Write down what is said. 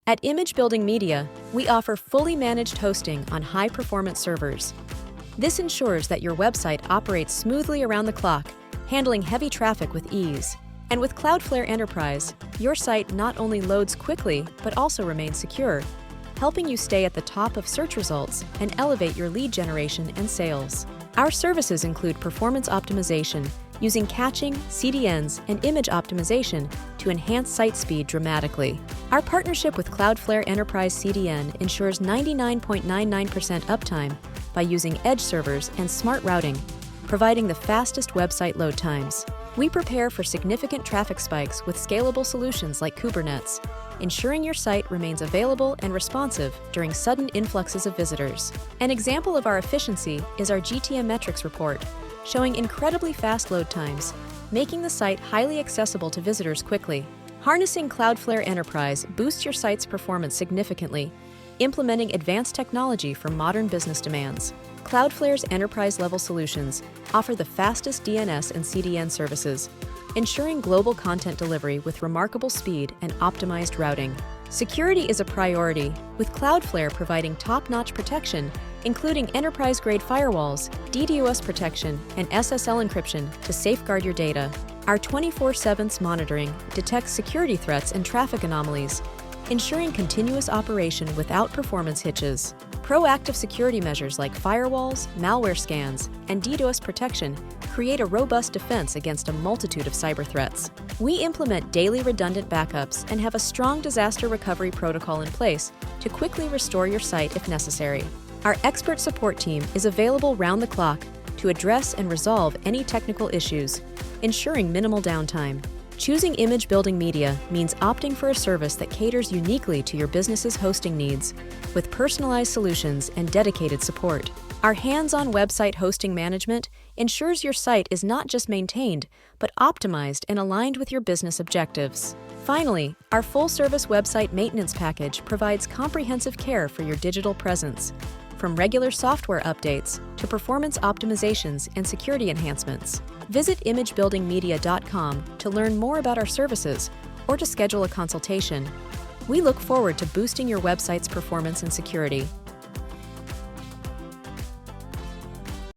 At Image Building Media, we offer fully managed hosting on high-performance servers. This ensures that your website operates smoothly around the clock, handling heavy traffic with ease. And with Cloudflare Enterprise, your site not only loads quickly, but also remains secure, helping you stay at the top of search results and elevate your lead generation and sales. Our services include performance optimization, using caching, CDNs, and image optimization to enhance site speed dramatically. Our partnership with Cloudflare Enterprise CDN ensures 99.99% uptime by using edge servers and smart routing, providing the fastest website load times. We prepare for significant traffic spikes with scalable solutions like Kubernetes, ensuring your site remains available and responsive during sudden influxes of visitors. An example of our efficiency is our GTM metrics report, showing incredibly fast load times, making the site highly accessible to visitors quickly. Harnessing Cloudflare Enterprise boosts your site's performance significantly, implementing advanced technology for modern business demands. Cloudflare's enterprise-level solutions offer the fastest DNS and CDN services, ensuring global content delivery with remarkable speed and optimized routing. Security is a priority, with Cloudflare providing top-notch protection, including enterprise-grade firewalls, DDoS protection, and SSL encryption to safeguard your data. Our 24/7 monitoring detects security threats and traffic anomalies, ensuring continuous operation without performance hitches. Proactive security measures like firewalls, malware scans, and DDoS protection create a robust defense against a multitude of cyber threats. We implement daily redundant backups and have a strong disaster recovery protocol in place to quickly restore your site if necessary. Our expert support team is available round the clock to address and resolve any technical issues, ensuring minimal downtime. Choosing Image Building Media means opting for a service that caters uniquely to your business's hosting needs, with personalized solutions and dedicated support. Our hands-on website hosting management ensures your site is not just maintained, but optimized and aligned with your business objectives. Finally, our full-service website maintenance package provides comprehensive care for your digital presence, from regular software updates to performance optimizations and security enhancements. Visit imagebuildingmedia.com to learn more about our services or to schedule a consultation. We look forward to boosting your website's performance and security.